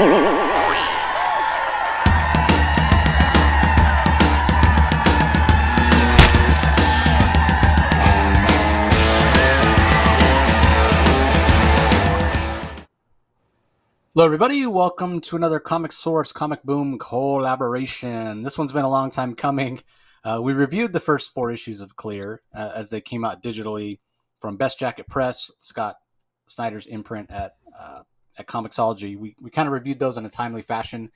Hello, everybody. Welcome to another Comic Source Comic Boom collaboration. This one's been a long time coming. We reviewed the first 4 issues of Clear as they came out digitally from Best Jacket Press, Scott Snyder's imprint at Comixology. We kind of reviewed those in a timely fashion,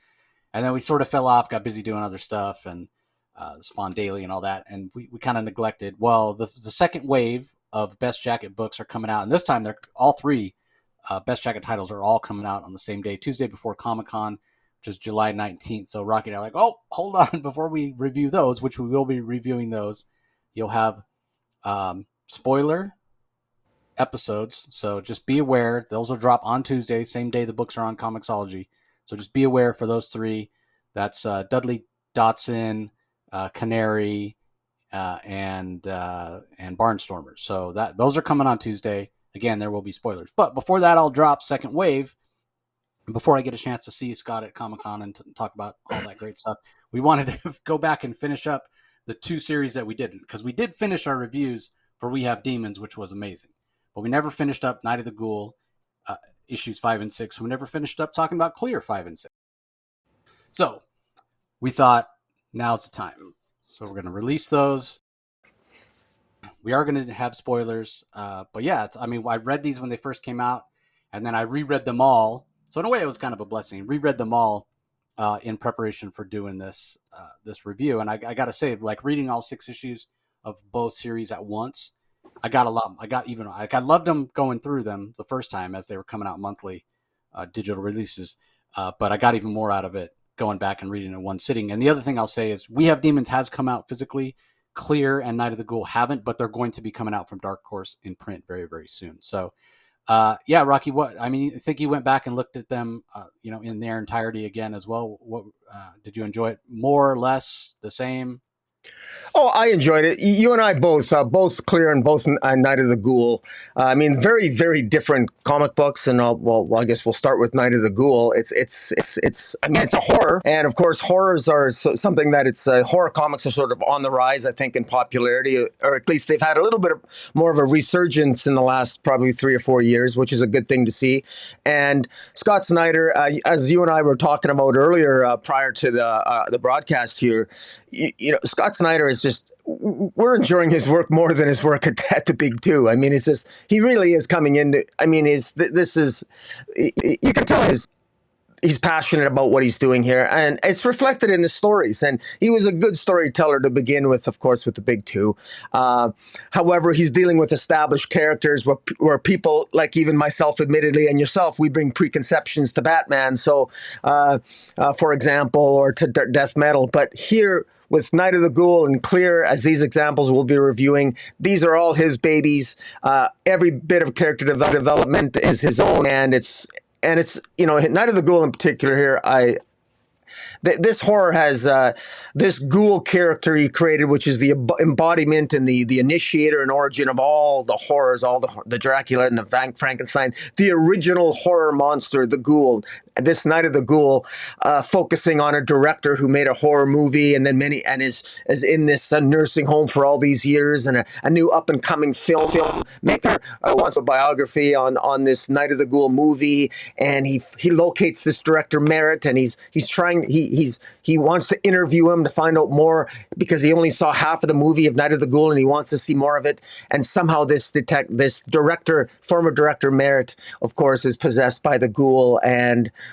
and then we sort of fell off, got busy doing other stuff, and Spawn Daily and all that, and we kind of neglected. Well, the second wave of Best Jacket books are coming out, and this time they're all 3 Best Jacket titles are all coming out on the same day, Tuesday before Comic-Con, which is July 19th. So Rocky and I are like, oh, hold on, before we review those, which we will be reviewing those, you'll have spoiler episodes. So just be aware. Those will drop on Tuesday, same day the books are on Comixology. So just be aware for those 3. That's Dudley Dotson, Canary, and Barnstormers. So those are coming on Tuesday. Again, there will be spoilers. But before that all drops, second wave, before I get a chance to see Scott at Comic-Con and talk about all that great stuff, we wanted to go back and finish up the 2 series that we didn't. Because we did finish our reviews for We Have Demons, which was amazing. But we never finished up Night of the Ghoul, issues 5 and 6. We never finished up talking about Clear 5 and 6. So we thought, now's the time. So we're going to release those. We are going to have spoilers, but yeah, I read these when they first came out, and then I reread them all. So in a way, it was kind of a blessing. Reread them all in preparation for doing this review, and I got to say, like reading all 6 issues of both series at once, I loved them going through them the first time as they were coming out monthly digital releases, but I got even more out of it going back and reading it in one sitting. And the other thing I'll say is, We Have Demons has come out physically. Clear and Night of the Ghoul haven't, but they're going to be coming out from Dark Horse in print very, very soon. So, yeah, Rocky, I think you went back and looked at them, in their entirety again as well. What did you enjoy it? More or less the same? Oh, I enjoyed it. You and I both Clear and both Night of the Ghoul. Very, very different comic books. And I guess we'll start with Night of the Ghoul. It's a horror, and of course, horrors are something that horror comics are sort of on the rise, I think, in popularity, or at least they've had a little bit more of a resurgence in the last probably 3 or 4 years, which is a good thing to see. And Scott Snyder, as you and I were talking about earlier, prior to the broadcast here. Scott Snyder is we're enjoying his work more than his work at the Big Two. It's just, he really is coming into, you can tell he's passionate about what he's doing here, and it's reflected in the stories. And he was a good storyteller to begin with, of course, with the Big Two. However, he's dealing with established characters where people, like even myself, admittedly, and yourself, we bring preconceptions to Batman. So, for example, or to death metal. But here, with Night of the Ghoul and Clear, as these examples we'll be reviewing, these are all his babies. Every bit of character development is his own, and it's Night of the Ghoul in particular here. This horror has this ghoul character he created, which is the embodiment and the initiator and origin of all the horrors, all the Dracula and the Frankenstein, the original horror monster, the ghoul. This Night of the Ghoul, focusing on a director who made a horror movie and then is in this nursing home for all these years, and a new up and coming filmmaker wants a biography on this Night of the Ghoul movie, and he locates this director Merritt, and he wants to interview him to find out more, because he only saw half of the movie of Night of the Ghoul and he wants to see more of it. And somehow this former director Merritt, of course, is possessed by the ghoul,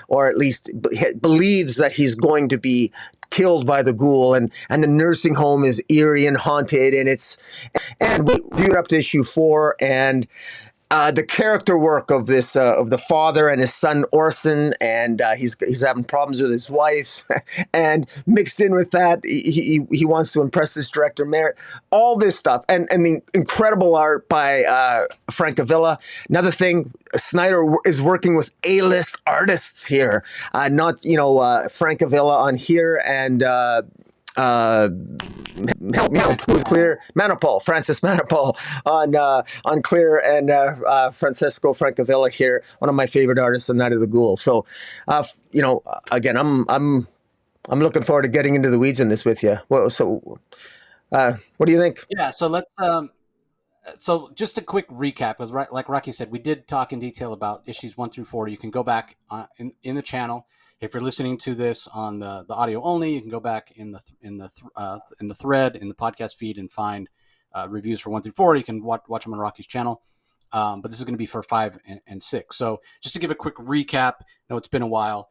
or at least believes that he's going to be killed by the ghoul, and the nursing home is eerie and haunted, and we viewed up to issue 4, and the character work of this of the father and his son Orson, and he's having problems with his wife, and mixed in with that, he wants to impress this director Merritt. All this stuff, and the incredible art by Francavilla. Another thing, Snyder is working with A-list artists here, not Francavilla on here, and uh, help me out, who's Clear? Manipul, Francis Manipul on Clear, and Francisco Francavilla here, one of my favorite artists of Night of the Ghoul. So, again, I'm looking forward to getting into the weeds in this with you. What do you think? Yeah, so let's so just a quick recap, because like Rocky said, we did talk in detail about issues 1 through 4. You can go back in the channel. If you're listening to this on the audio only, you can go back in the thread in the podcast feed and find reviews for 1 through 4. You can watch them on Rocky's channel. But this is going to be for 5 and 6. So just to give a quick recap, I know it's been a while.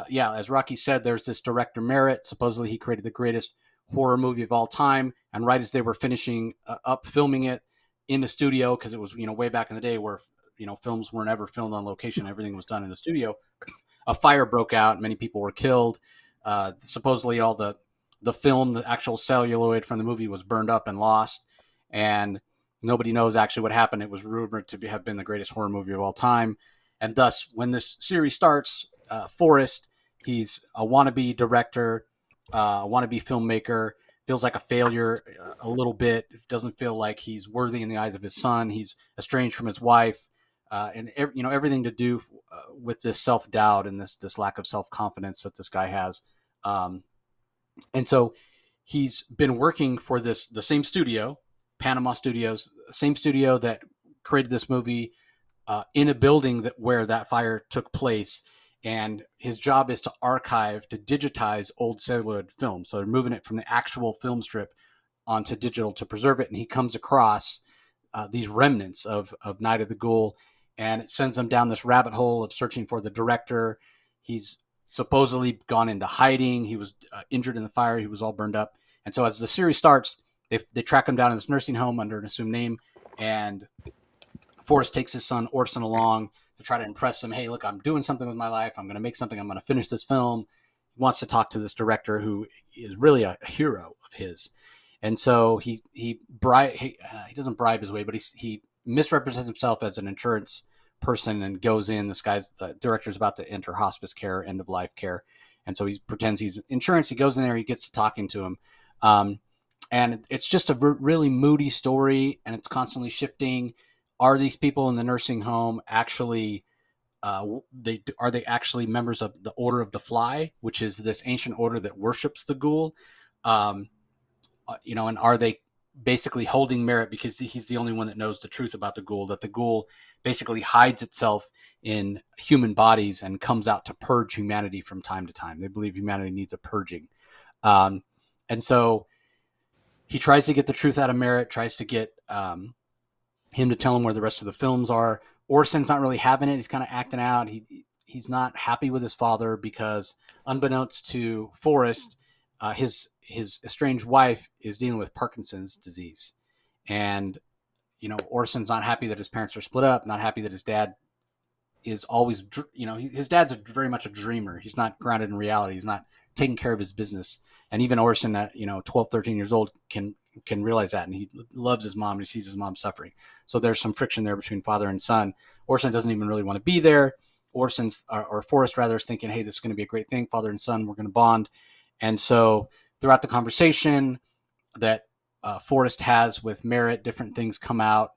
Yeah, as Rocky said, there's this director Merritt. Supposedly he created the greatest horror movie of all time. And right as they were finishing up filming it in the studio, because it was, way back in the day where, films weren't ever filmed on location. Everything was done in a studio. A fire broke out. Many people were killed. Supposedly all the film, the actual celluloid from the movie was burned up and lost. And nobody knows actually what happened. It was rumored to have been the greatest horror movie of all time. And thus, when this series starts, Forrest, he's a wannabe director, a wannabe filmmaker, feels like a failure a little bit. It doesn't feel like he's worthy in the eyes of his son. He's estranged from his wife, and everything to do with this self-doubt and this lack of self-confidence that this guy has. And so he's been working for the same studio, Panama Studios, same studio that created this movie, in a building where that fire took place. And his job is to archive, to digitize old celluloid film. So they're moving it from the actual film strip onto digital to preserve it. And he comes across these remnants of Night of the Ghoul, and it sends him down this rabbit hole of searching for the director. He's supposedly gone into hiding. He was injured in the fire. He was all burned up. And so as the series starts, they track him down in this nursing home under an assumed name, and Forrest takes his son Orson along to try to impress him. Hey, look, I'm doing something with my life. I'm going to make something. I'm going to finish this film. He wants to talk to this director who is really a hero of his. And so he doesn't bribe his way, but he misrepresents himself as an insurance person and goes in. The director's about to enter hospice care, end of life care. And so he pretends he's insurance. He goes in there, he gets to talking to him. And it's just a really moody story, and it's constantly shifting. Are these people in the nursing home actually are they actually members of the Order of the Fly, which is this ancient order that worships the ghoul? And are they basically holding Merritt because he's the only one that knows the truth about the ghoul, that the ghoul basically hides itself in human bodies and comes out to purge humanity from time to time? They believe humanity needs a purging. And so he tries to get the truth out of Merritt, tries to get him to tell him where the rest of the films are. Orson's not really having it. He's kind of acting out. He's not happy with his father because, unbeknownst to Forrest, his estranged wife is dealing with Parkinson's disease. And, Orson's not happy that his parents are split up, not happy that his dad is always, his dad's very much a dreamer. He's not grounded in reality. He's not taking care of his business. And even Orson at, 12, 13 years old can realize that. And he loves his mom and he sees his mom suffering. So there's some friction there between father and son. Orson doesn't even really want to be there. Forrest rather is thinking, hey, this is going to be a great thing. Father and son, we're going to bond. And so throughout the conversation that Forrest has with Merritt, different things come out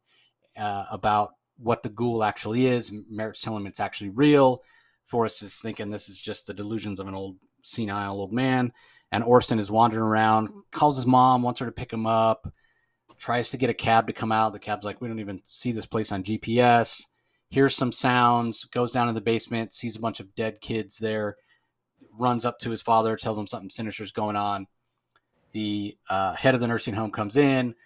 about what the ghoul actually is. Merritt's telling him it's actually real. Forrest is thinking this is just the delusions of an old senile old man. And Orson is wandering around, calls his mom, wants her to pick him up, tries to get a cab to come out. The cab's like, we don't even see this place on GPS. Hears some sounds, goes down in the basement, sees a bunch of dead kids there, runs up to his father, tells him something sinister is going on. The head of the nursing home comes in,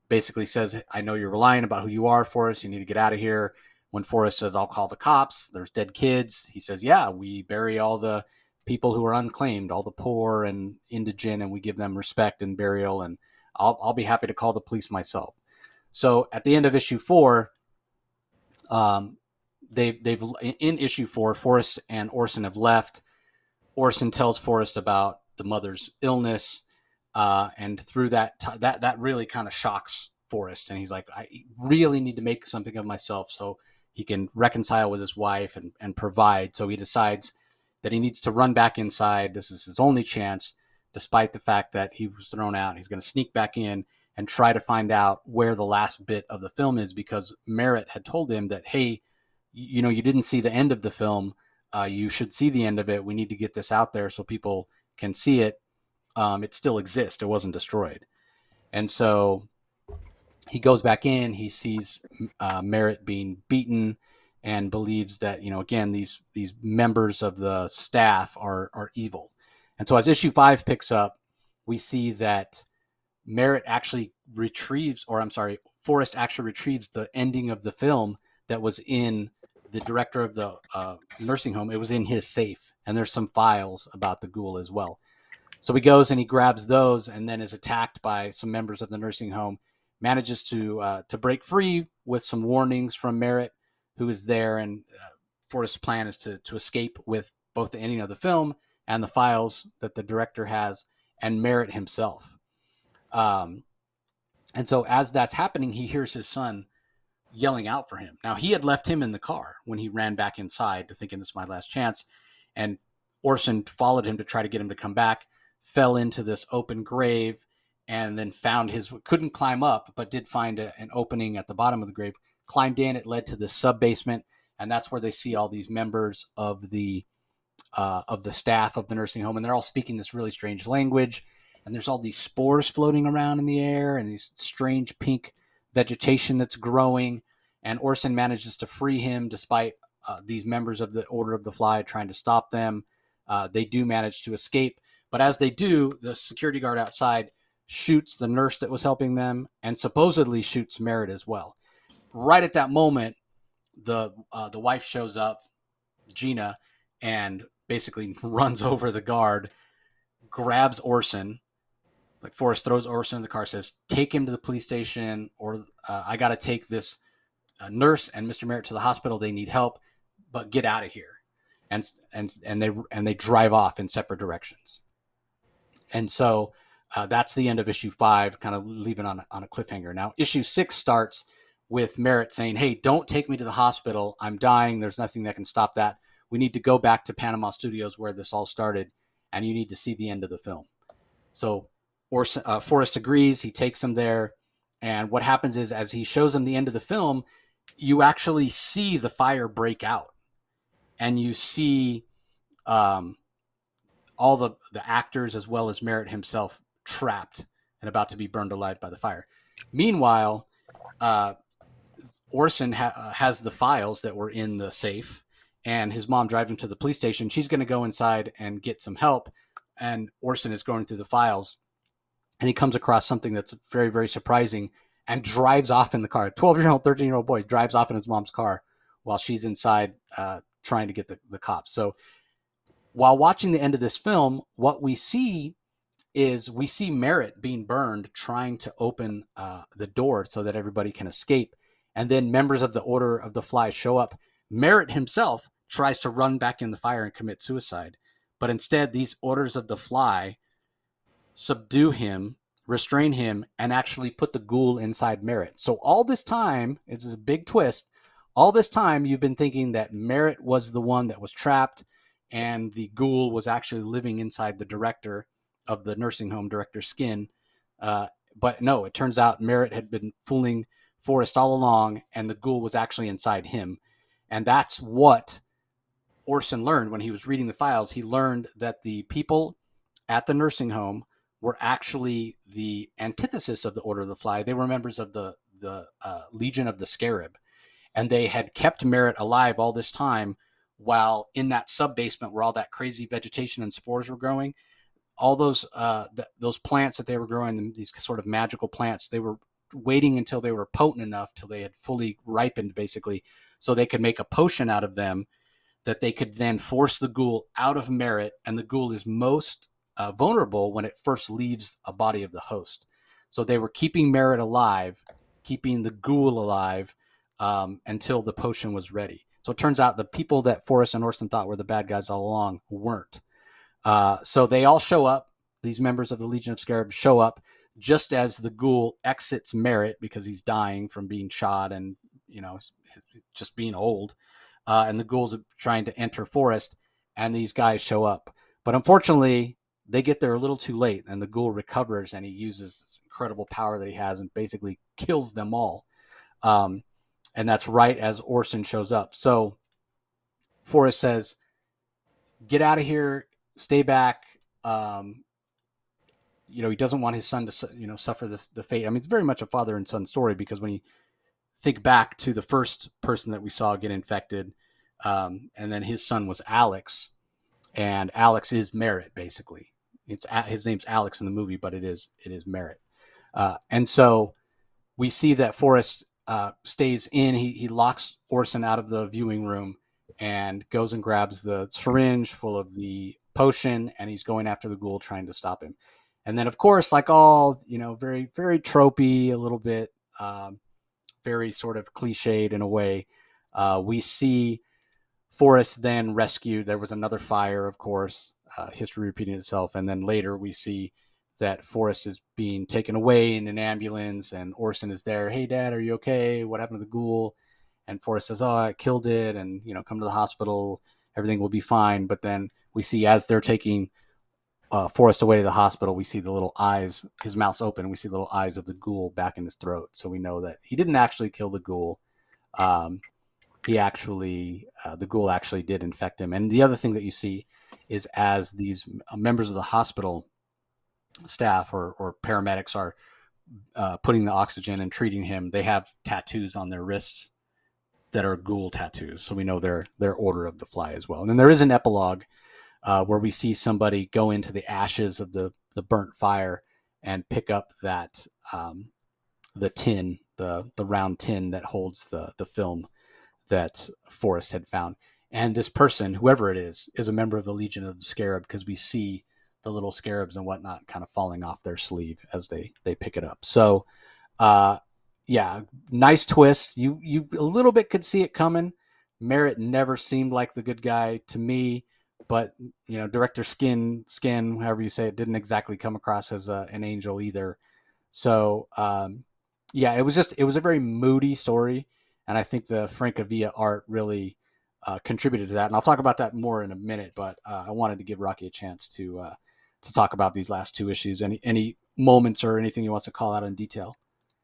basically says, I know you're lying about who you are, Forrest. You need to get out of here. When Forrest says, I'll call the cops, there's dead kids. He says, yeah, we bury all the people who are unclaimed, all the poor and indigent, and we give them respect and burial, and I'll be happy to call the police myself. So at the end of issue 4, they've in issue 4, Forrest and Orson have left. Orson tells Forrest about the mother's illness, and through that really kind of shocks Forrest, and he's like, I really need to make something of myself so he can reconcile with his wife and provide. So he decides that he needs to run back inside. This is his only chance despite the fact that he was thrown out. He's going to sneak back in and try to find out where the last bit of the film is, because Merritt had told him that, hey, you didn't see the end of the film. You should see the end of it. We need to get this out there so people can see it. It still exists. It wasn't destroyed. And so he goes back in. He sees Merritt being beaten, and believes that, again, these members of the staff are evil. And so as issue 5 picks up, we see that Merritt actually retrieves, or I'm sorry, Forrest actually retrieves the ending of the film that was in the director of the nursing home. It was in his safe, and there's some files about the Ghoul as well. So he goes and he grabs those, and then is attacked by some members of the nursing home. Manages to break free with some warnings from Merritt, who is there. And Forrest's plan is to escape with both the ending of the film and the files that the director has, and Merritt himself. Um, and so as that's happening, he hears his son yelling out for him. Now, he had left him in the car when he ran back inside to thinking this is my last chance. And Orson followed him to try to get him to come back, fell into this open grave, and then couldn't climb up, but did find an opening at the bottom of the grave, climbed in. It led to this sub basement. And that's where they see all these members of the staff of the nursing home. And they're all speaking this really strange language. And there's all these spores floating around in the air, and these strange pink vegetation that's growing. And Orson manages to free him despite these members of the Order of the Fly trying to stop them. They do manage to escape. But as they do, the security guard outside shoots the nurse that was helping them, and supposedly shoots Merritt as well. Right at that moment, the wife shows up, Gina, and basically runs over the guard, grabs Orson. Like, Forrest throws Orson in the car, says, take him to the police station, or I got to take this nurse and Mr. Merritt to the hospital. They need help, but get out of here. And they drive off in separate directions. And so that's the end of issue 5, kind of leaving on a cliffhanger. Now, issue 6 starts with Merritt saying, hey, don't take me to the hospital. I'm dying. There's nothing that can stop that. We need to go back to Panama Studios where this all started, and you need to see the end of the film. So Forrest agrees. He takes him there. And what happens is, as he shows him the end of the film, you actually see the fire break out. And you see all the actors, as well as Merritt himself, trapped and about to be burned alive by the fire. Meanwhile, Orson has the files that were in the safe, and his mom drives him to the police station. She's going to go inside and get some help, and Orson is going through the files, and he comes across something that's very, very surprising, and drives off in the car. A 12-year-old, 13-year-old boy drives off in his mom's car while she's inside trying to get the cops. So while watching the end of this film, what we see is Merritt being burned, trying to open the door so that everybody can escape. And then members of the Order of the Fly show up. Merritt himself tries to run back in the fire and commit suicide. But instead, these Orders of the Fly subdue him, restrain him, and actually put the Ghoul inside Merritt. So all this time, it's a big twist, all this time you've been thinking that Merritt was the one that was trapped, and the Ghoul was actually living inside the director of the nursing home, Director Skin. But no, it turns out Merritt had been fooling Forrest all along, and the Ghoul was actually inside him. And that's what Orson learned when he was reading the files. He learned that the people at the nursing home were actually the antithesis of the Order of the Fly. They were members of the Legion of the Scarab, and they had kept Merritt alive all this time while in that sub basement where all that crazy vegetation and spores were growing. All those plants that they were growing, these sort of magical plants, they were waiting until they were potent enough, till they had fully ripened, basically, so they could make a potion out of them that they could then force the Ghoul out of Merritt. And the Ghoul is most vulnerable when it first leaves a body of the host. So they were keeping Merritt alive, keeping the Ghoul alive until the potion was ready. So it turns out the people that Forrest and Orson thought were the bad guys all along weren't. So they all show up. These members of the Legion of Scarab show up just as the Ghoul exits Merritt, because he's dying from being shot and, just being old. And the Ghoul's trying to enter Forrest, and these guys show up. But unfortunately, they get there a little too late, and the ghoul recovers, and he uses this incredible power that he has and basically kills them all. Um, and that's right as Orson shows up. So Forrest says, "Get out of here, stay back." Um, he doesn't want his son to suffer the fate. I mean, it's very much a father and son story, because when you think back to the first person that we saw get infected, and then his son was Alex, and Alex is Merritt basically. His name's Alex in the movie, but it is Merritt. And so we see that Forrest stays in. He locks Orson out of the viewing room and goes and grabs the syringe full of the potion, and he's going after the ghoul, trying to stop him. And then, of course, like all, very, very tropey, a little bit, very sort of cliched in a way, we see Forrest then rescued. There was another fire, of course, history repeating itself. And then later we see that Forrest is being taken away in an ambulance, and Orson is there. "Hey, Dad, are you okay? What happened to the ghoul?" And Forrest says, "Oh, I killed it, and come to the hospital. Everything will be fine." But then we see, as they're taking Forrest away to the hospital, we see the little eyes. His mouth's open, and we see the little eyes of the ghoul back in his throat. So we know that he didn't actually kill the ghoul. The ghoul actually did infect him. And the other thing that you see is, as these members of the hospital staff or paramedics are putting the oxygen and treating him, they have tattoos on their wrists that are ghoul tattoos. So we know they're Order of the Fly as well. And then there is an epilogue where we see somebody go into the ashes of the burnt fire and pick up that the tin, the round tin that holds the film that Forrest had found. And this person, whoever it is a member of the Legion of the Scarab, because we see the little scarabs and whatnot kind of falling off their sleeve as they pick it up. So, yeah, nice twist. You a little bit could see it coming. Merritt never seemed like the good guy to me, but director Skin, however you say it, didn't exactly come across as an angel either. So, yeah, it was a very moody story, and I think the Francavilla art really contributed to that. And I'll talk about that more in a minute. But I wanted to give Rocky a chance to talk about these last two issues. Any moments or anything he wants to call out in detail?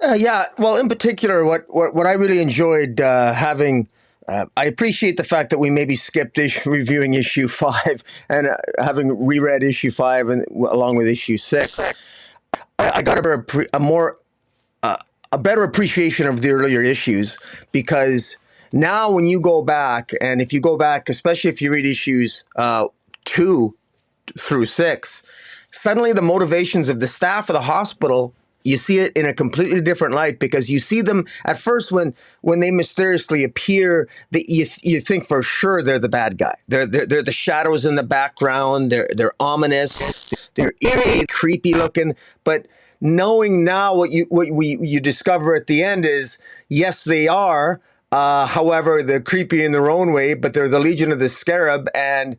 Yeah, well, in particular, what I really enjoyed having. I appreciate the fact that we maybe skipped reviewing issue 5 and having reread issue 5 and along with issue 6. I got a better appreciation of the earlier issues, because now when you go back, and if you go back, especially if you read issues 2 through 6, suddenly the motivations of the staff of the hospital, you see it in a completely different light, because you see them at first when they mysteriously appear, you think for sure they're the bad guy. They're the shadows in the background. They're ominous. They're eerie, creepy looking. But knowing now what you discover at the end is, yes, they are. However, they're creepy in their own way, but they're the Legion of the Scarab, and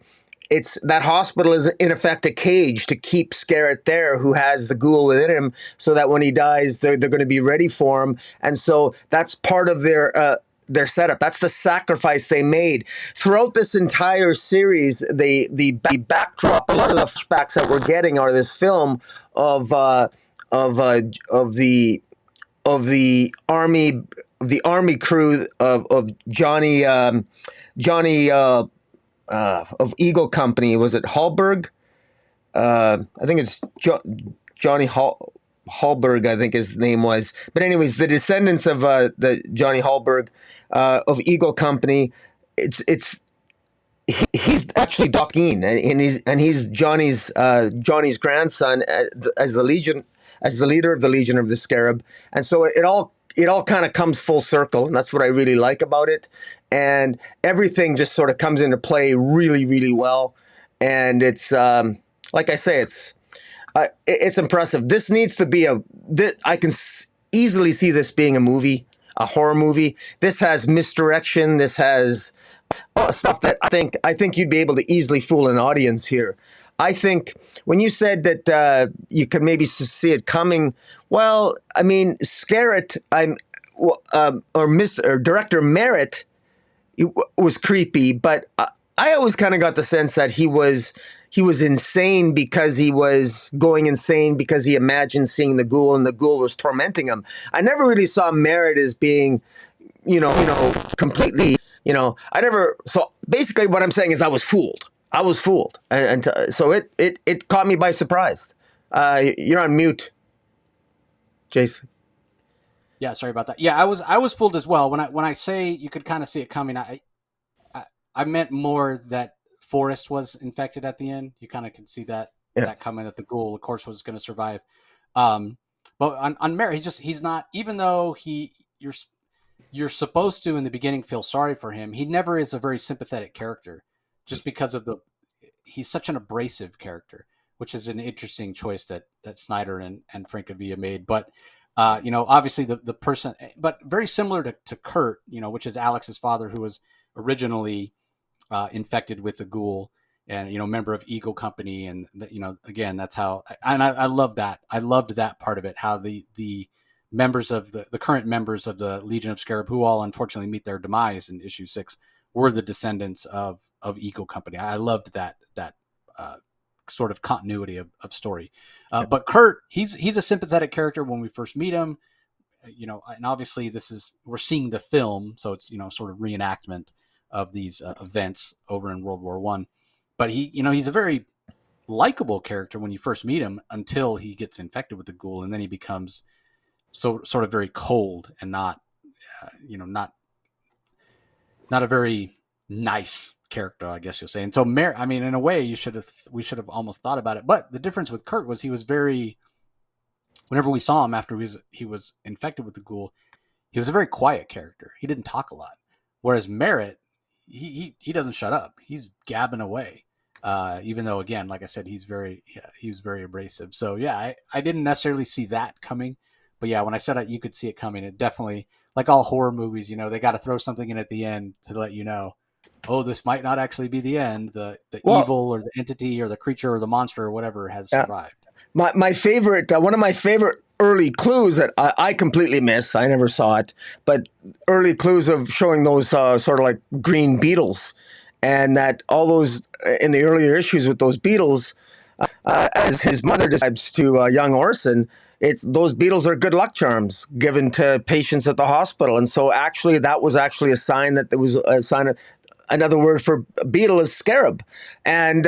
it's that hospital is in effect a cage to keep Scarab there, who has the ghoul within him, so that when he dies, they're going to be ready for him. And so that's part of their setup. That's the sacrifice they made throughout this entire series. The backdrop, a lot of the flashbacks that we're getting are this film of the army crew of Johnny of Eagle Company. Was it Hallberg? I think it's Johnny Hallberg, I think his name was. But anyways, the descendants of the Johnny Hallberg of Eagle Company. He's actually Doc Ean, and he's Johnny's grandson as the leader of the Legion of the Scarab. And so it all kind of comes full circle, and that's what I really like about it. And everything just sort of comes into play really, really well. And it's like I say, it's impressive. This needs to be I can easily see this being a movie, a horror movie. This has misdirection. This has stuff that I think you'd be able to easily fool an audience here. I think when you said that you could maybe see it coming, well, I mean, Scarrett, or Director Merritt, it was creepy, but I always kind of got the sense that he was insane because he was going insane because he imagined seeing the ghoul and the ghoul was tormenting him. I never really saw Merritt as being, completely, I never. So basically, what I'm saying is, I was fooled. I was fooled, and so it caught me by surprise. You're on mute, Jason. Yeah, sorry about that. Yeah, I was fooled as well. When I say you could kind of see it coming, I I meant more that Forrest was infected at the end. You kind of could see Yeah, that coming, that the ghoul, of course, was going to survive. Um, but on Merritt, he's not. Even though you're supposed to in the beginning feel sorry for him, he never is a very sympathetic character, just because of the he's such an abrasive character, which is an interesting choice that Snyder and Francavilla made. But obviously the person, but very similar to Kurt, which is Alex's father, who was originally infected with the ghoul, and member of Eagle Company, and again, that's how. And I love that. I loved that part of it. How the members of the current members of the Legion of Scarab, who all unfortunately meet their demise in issue 6, were the descendants of Eagle Company. I loved that uh, sort of continuity of story. But Kurt, he's a sympathetic character when we first meet him. And obviously we're seeing the film, so it's sort of reenactment of these events over in World War One. But he's a very likable character when you first meet him until he gets infected with the ghoul, and then he becomes so sort of very cold and not not a very nice character, I guess you'll say. And so, I mean, in a way, we should have almost thought about it. But the difference with Kurt was he was very. Whenever we saw him after he was infected with the ghoul, he was a very quiet character. He didn't talk a lot. Whereas Merritt, he doesn't shut up. He's gabbing away. Even though, again, like I said, he was very abrasive. So yeah, I didn't necessarily see that coming. But yeah, when I said you could see it coming, it definitely, like all horror movies, they got to throw something in at the end to let you know, oh, this might not actually be the end. The well, evil or the entity or the creature or the monster or whatever has yeah. survived. My favorite, one of my favorite early clues that I completely missed, I never saw it, but early clues of showing those sort of like green beetles, and that all those in the earlier issues with those beetles, as his mother describes to young Orson, it's those beetles are good luck charms given to patients at the hospital, and so actually that was actually a sign that there was a sign of. Another word for beetle is scarab, and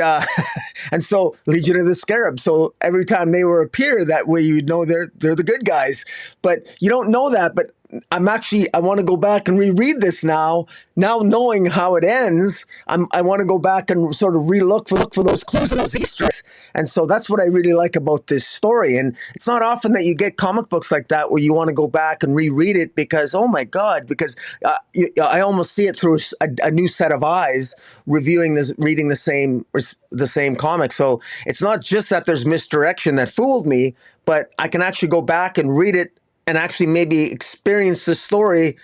and so Legion of the Scarab. So every time they were appear, that way you know they're the good guys. But you don't know that. But I want to go back and reread this now. Now knowing how it ends, I want to go back and sort of look for those clues and those Easter eggs. And so that's what I really like about this story. And it's not often that you get comic books like that where you want to go back and reread it because, oh my God, because I almost see it through a new set of eyes, reviewing this, reading the same comic. So it's not just that there's misdirection that fooled me, but I can actually go back and read it and actually maybe experience the story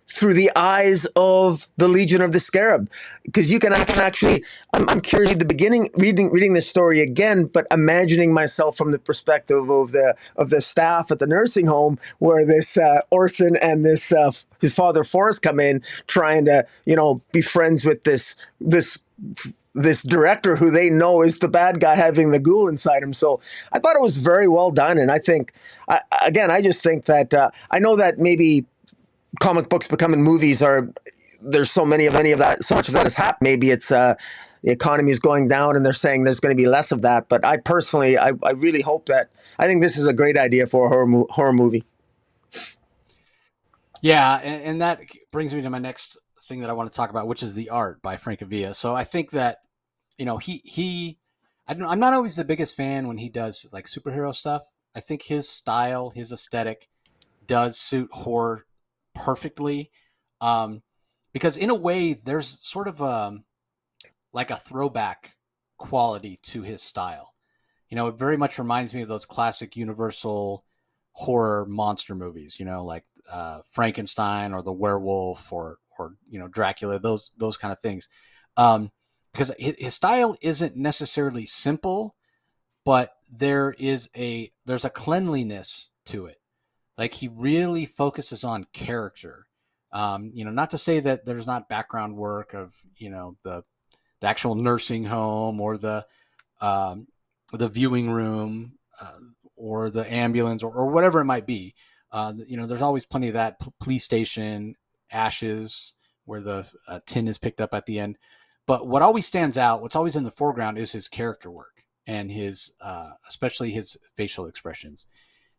through the eyes of the Legion of the Scarab, because I can actually. I'm curious at the beginning, reading this story again, but imagining myself from the perspective of the staff at the nursing home, where this Orson and this his father Forrest come in, trying to be friends with this director who they know is the bad guy having the ghoul inside him. So I thought it was very well done, and I think I just think that I know that maybe comic books becoming movies are there's so many of that, so much of that has happened. Maybe it's the economy is going down and they're saying there's going to be less of that. But I personally, I really hope that I think this is a great idea for a horror movie. Yeah, and that brings me to my next thing that I want to talk about, which is the art by Francavilla. So I think that I'm not always the biggest fan when he does like superhero stuff. I think his style, his aesthetic, does suit horror perfectly, um, because in a way there's sort of like a throwback quality to his style. It very much reminds me of those classic Universal horror monster movies. Like Frankenstein or the werewolf or Dracula. Those kind of things. Because his style isn't necessarily simple, but there's a cleanliness to it. Like he really focuses on character. Not to say that there's not background work of the the actual nursing home or um, the viewing room or the ambulance or whatever it might be. There's always plenty of that. Police station, ashes, where the tin is picked up at the end. But what always stands out, what's always in the foreground, is his character work and his, especially his facial expressions.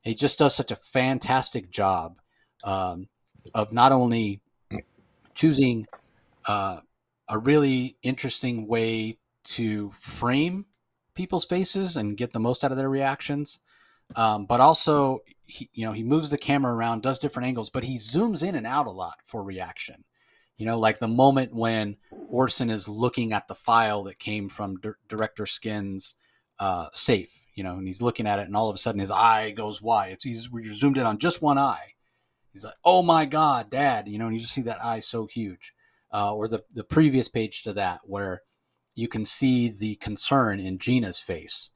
He just does such a fantastic job um, of not only choosing uh, a really interesting way to frame people's faces and get the most out of their reactions, but also he moves the camera around, does different angles, but he zooms in and out a lot for reaction. Like the moment when Orson is looking at the file that came from Director Skin's safe, and he's looking at it, and all of a sudden his eye goes wide. We're zoomed in on just one eye. He's like, "Oh my God, Dad!" And you just see that eye so huge. Or the previous page to that, where you can see the concern in Gina's face,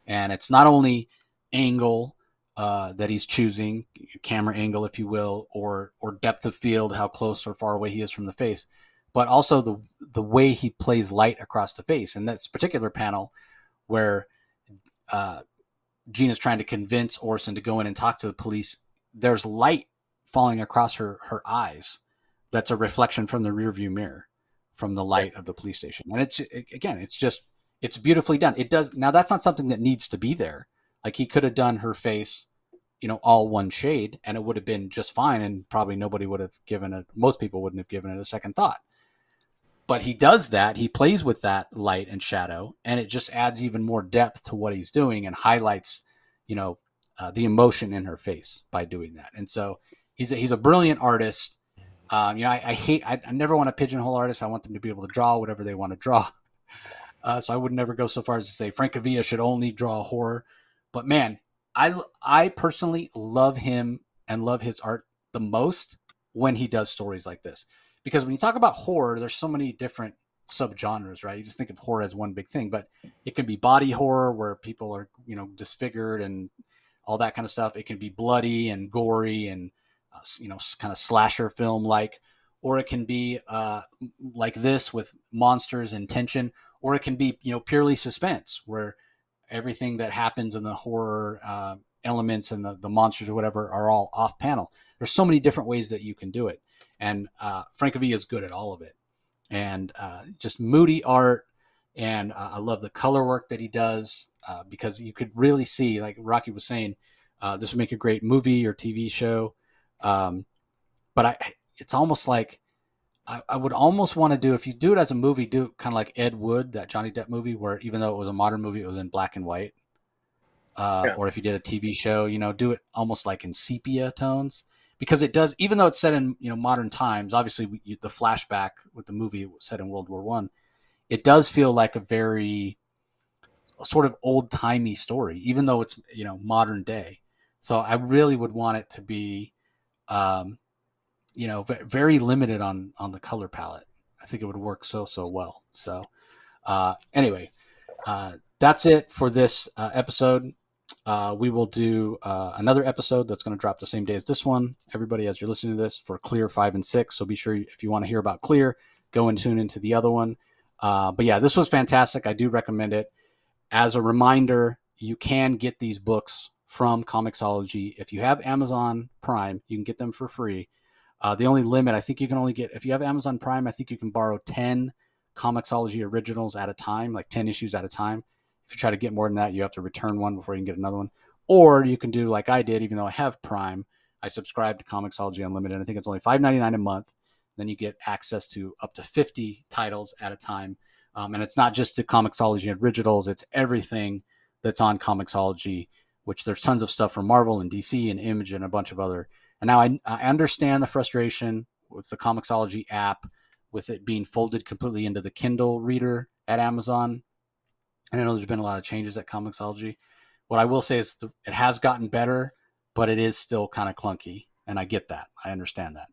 and it's not only angle that he's choosing, camera angle, if you will, or depth of field, how close or far away he is from the face, but also the way he plays light across the face. And this particular panel where uh, Gina's trying to convince Orson to go in and talk to the police, there's light falling across her eyes. That's a reflection from the rearview mirror from the light of the police station. And it's beautifully done. It does. Now that's not something that needs to be there. Like he could have done her face, all one shade, and it would have been just fine. And probably nobody would have given it. Most people wouldn't have given it a second thought. But he does that. He plays with that light and shadow, and it just adds even more depth to what he's doing and highlights, the emotion in her face by doing that. And so he's a brilliant artist. I never want to pigeonhole artists. I want them to be able to draw whatever they want to draw. So I would never go so far as to say Francavilla should only draw horror. But man, I personally love him and love his art the most when he does stories like this. Because when you talk about horror, there's so many different subgenres, right? You just think of horror as one big thing, but it can be body horror where people are, disfigured and all that kind of stuff. It can be bloody and gory and, kind of slasher film like, or it can be like this with monsters and tension, or it can be, purely suspense where everything that happens in the horror elements and the monsters or whatever are all off panel. There's so many different ways that you can do it. And Francavilla is good at all of it. And just moody art. And I love the color work that he does because you could really see, like Rocky was saying, this would make a great movie or TV show. But it's almost like I would almost want to do, if you do it as a movie, do it kind of like Ed Wood, that Johnny Depp movie, where even though it was a modern movie, it was in black and white. Yeah. Or if you did a TV show, do it almost like in sepia tones, because it does, even though it's set in modern times. Obviously, the flashback with the movie set in World War One, it does feel like a very sort of old timey story, even though it's modern day. So I really would want it to be, um, very limited on the color palette. I think it would work so well. So anyway, that's it for this episode. We will do another episode that's going to drop the same day as this one. Everybody, as you're listening to this, for Clear 5 and 6. So be sure, if you want to hear about Clear, go and tune into the other one. But yeah, this was fantastic. I do recommend it. As a reminder, you can get these books from Comixology. If you have Amazon Prime, you can get them for free. The only limit, I think you can only get, if you have Amazon Prime, I think you can borrow 10 Comixology originals at a time, like 10 issues at a time. If you try to get more than that, you have to return one before you can get another one. Or you can do like I did, even though I have Prime, I subscribe to Comixology Unlimited. I think it's only $5.99 a month. Then you get access to up to 50 titles at a time. And it's not just the Comixology originals, it's everything that's on Comixology, which there's tons of stuff from Marvel and DC and Image and a bunch of other. And now I understand the frustration with the Comixology app, with it being folded completely into the Kindle reader at Amazon. And I know there's been a lot of changes at Comixology. What I will say is it has gotten better, but it is still kind of clunky, and I get that. I understand that.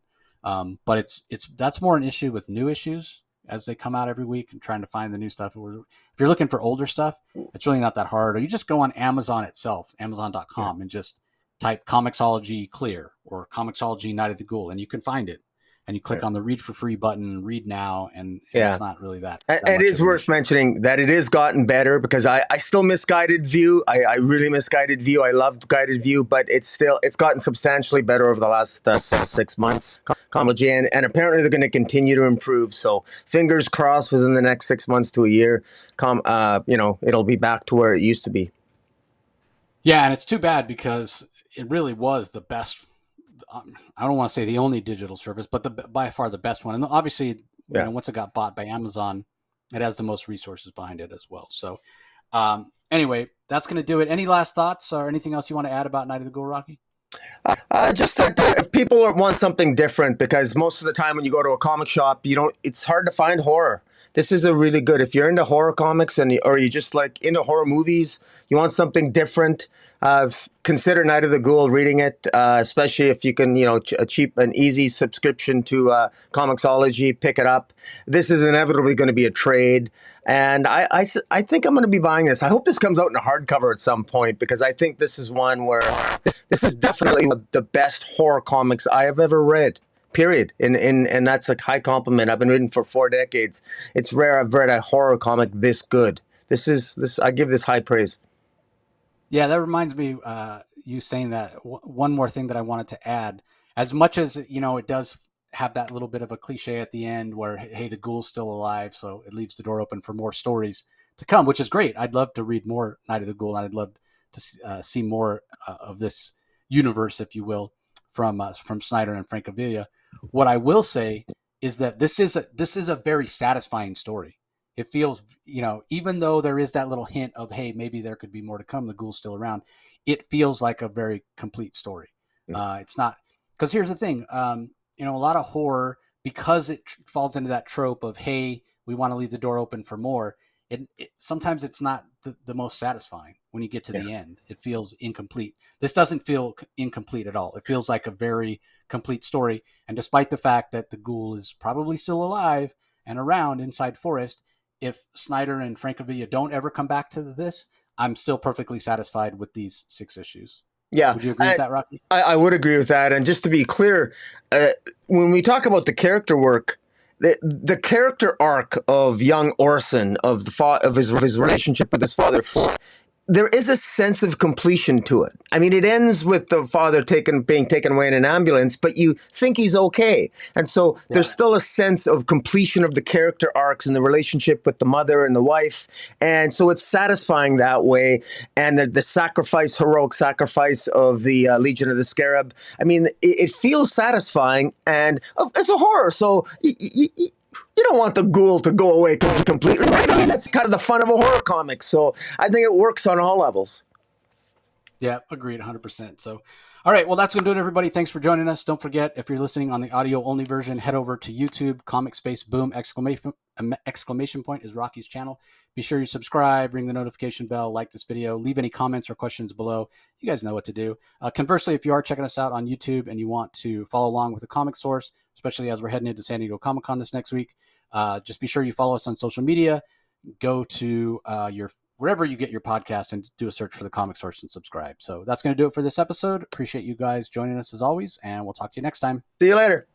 But that's more an issue with new issues as they come out every week and trying to find the new stuff. If you're looking for older stuff, it's really not that hard. Or you just go on Amazon itself, Amazon.com, and just type Comixology Clear or Comixology Night of the Ghoul, and you can find it. and you click on the read for free button, read now, and Yeah. it's not really that It much is of an worth issue. mentioning that it is gotten better because I still miss guided view. I really miss guided view. I loved guided view, but it's gotten substantially better over the last 6 months. Comedy, and apparently they're going to continue to improve. So fingers crossed within the next 6 months to a year, it'll be back to where it used to be. Yeah, and it's too bad because it really was the best. I don't want to say the only digital service, but by far the best one. And obviously, Yeah. once it got bought by Amazon, it has the most resources behind it as well. So, anyway, that's going to do it. Any last thoughts or anything else you want to add about Night of the Ghoul, Rocky? Just that if people want something different, because most of the time when you go to a comic shop, you don't. It's hard to find horror. This is a really good. If you're into horror comics or you just like into horror movies, you want something different. Consider Night of the Ghoul. Reading it, especially if you can, a cheap and easy subscription to Comixology, pick it up. This is inevitably going to be a trade. And I think I'm going to be buying this. I hope this comes out in a hardcover at some point because I think this is one where this is definitely the best horror comics I have ever read. Period. And that's a high compliment. I've been reading for 4 decades. It's rare I've read a horror comic this good. This I give this high praise. Yeah, that reminds me, you saying that. One more thing that I wanted to add, as much as it does have that little bit of a cliche at the end where, hey, the ghoul's still alive, so it leaves the door open for more stories to come, which is great. I'd love to read more Night of the Ghoul, and I'd love to see more of this universe, if you will, from Snyder and Francavilla. What I will say is that this is a very satisfying story. It feels, even though there is that little hint of, hey, maybe there could be more to come, the ghoul's still around, it feels like a very complete story. It's not, because here's the thing, a lot of horror, because it falls into that trope of, hey, we want to leave the door open for more, sometimes it's not the most satisfying when you get to the end. It feels incomplete. This doesn't feel incomplete at all. It feels like a very complete story. And despite the fact that the ghoul is probably still alive and around inside Forest, if Snyder and Francavilla don't ever come back to this, I'm still perfectly satisfied with these 6 issues. Yeah. Would you agree with that, Rocky? I would agree with that. And just to be clear, when we talk about the character work, the character arc of young Orson, of his relationship with his father, there is a sense of completion to it. I mean, it ends with the father being taken away in an ambulance, but you think he's okay. And so there's still a sense of completion of the character arcs and the relationship with the mother and the wife. And so it's satisfying that way. And the heroic sacrifice of the Legion of the Scarab. I mean, it feels satisfying, and it's a horror. So you don't want the ghoul to go away completely, right? I mean, that's kind of the fun of a horror comic. So I think it works on all levels. Yeah, agreed 100%. So, all right, well, that's going to do it, everybody. Thanks for joining us. Don't forget, if you're listening on the audio-only version, head over to YouTube, Comic Space Boom, exclamation point is Rocky's channel. Be sure you subscribe, ring the notification bell, like this video, leave any comments or questions below. You guys know what to do. Conversely, if you are checking us out on YouTube and you want to follow along with the comic source, especially as we're heading into San Diego Comic-Con this next week, just be sure you follow us on social media. Go to wherever you get your podcast and do a search for the comic source and subscribe. So that's going to do it for this episode. Appreciate you guys joining us as always, and we'll talk to you next time. See you later.